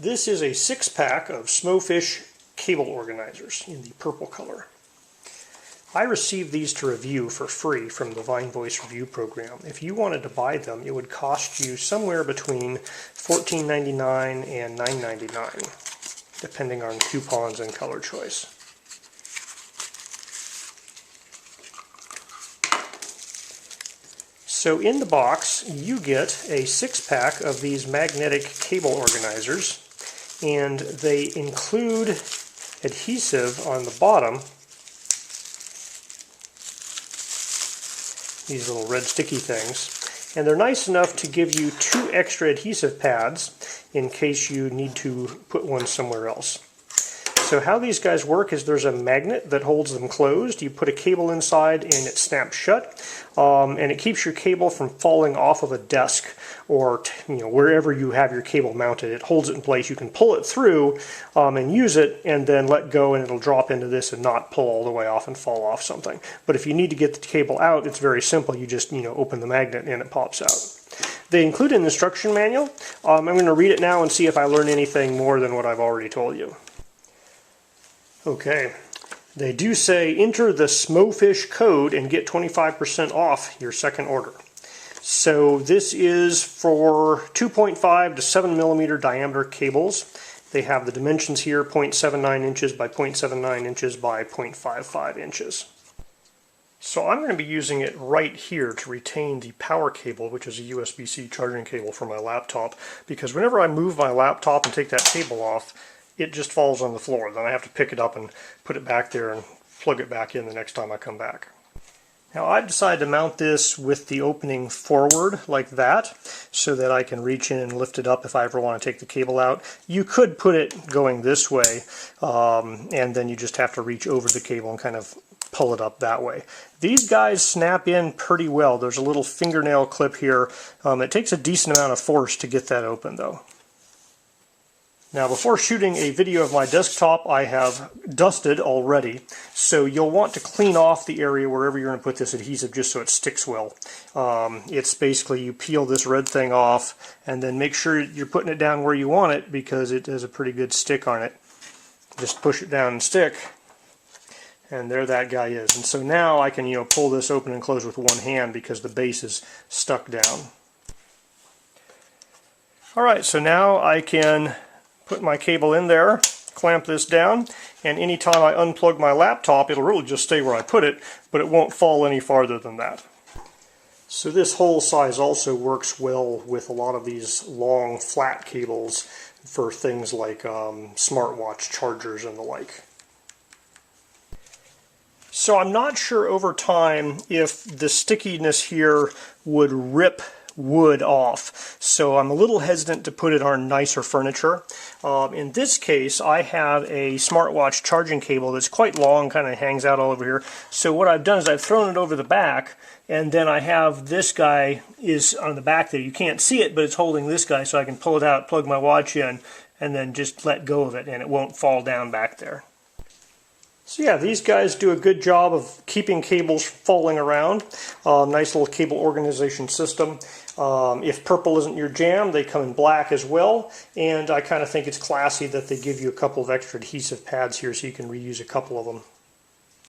This is a 6-pack of Smofish cable organizers in the purple color. I received these to review for free from the Vine Voice review program. If you wanted to buy them, it would cost you somewhere between $14.99 and $9.99, depending on coupons and color choice. So in the box, you get a 6-pack of these magnetic cable organizers, and they include adhesive on the bottom, these little red sticky things, and they're nice enough to give you 2 extra adhesive pads in case you need to put one somewhere else. So how these guys work is there's a magnet that holds them closed. You put a cable inside and it snaps shut, and it keeps your cable from falling off of a desk or wherever you have your cable mounted. It holds it in place. You can pull it through and use it and then let go, and it'll drop into this and not pull all the way off and fall off something. But if you need to get the cable out, it's very simple. You just open the magnet and it pops out. They include an instruction manual. I'm going to read it now and see if I learn anything more than what I've already told you. Okay, they do say enter the Smofish code and get 25% off your second order. So this is for 2.5 to 7 millimeter diameter cables. They have the dimensions here, 0.79 inches by 0.79 inches by 0.55 inches. So I'm going to be using it right here to retain the power cable, which is a USB-C charging cable for my laptop, because whenever I move my laptop and take that cable off, it just falls on the floor. Then I have to pick it up and put it back there and plug it back in the next time I come back. Now I've decided to mount this with the opening forward like that so that I can reach in and lift it up if I ever want to take the cable out. You could put it going this way and then you just have to reach over the cable and kind of pull it up that way. These guys snap in pretty well. There's a little fingernail clip here. It takes a decent amount of force to get that open though. Now before shooting a video of my desktop, I have dusted already, so you'll want to clean off the area wherever you're going to put this adhesive just so it sticks well. It's basically you peel this red thing off and then make sure you're putting it down where you want it because it has a pretty good stick on it. Just push it down and stick, and there that guy is. And so now I can pull this open and close with one hand because the base is stuck down. Alright, so now I can put my cable in there, clamp this down, and anytime I unplug my laptop, it'll really just stay where I put it, but it won't fall any farther than that. So this hole size also works well with a lot of these long flat cables for things like smartwatch chargers and the like. So I'm not sure over time if the stickiness here would rip wood off, so I'm a little hesitant to put it on nicer furniture. In this case, I have a smartwatch charging cable that's quite long, kind of hangs out all over here. So what I've done is I've thrown it over the back, and then I have this guy is on the back there. You can't see it, but it's holding this guy, so I can pull it out, plug my watch in, and then just let go of it, and it won't fall down back there. So yeah, these guys do a good job of keeping cables falling around. Nice little cable organization system. If purple isn't your jam, they come in black as well. And I kind of think it's classy that they give you a couple of extra adhesive pads here so you can reuse a couple of them.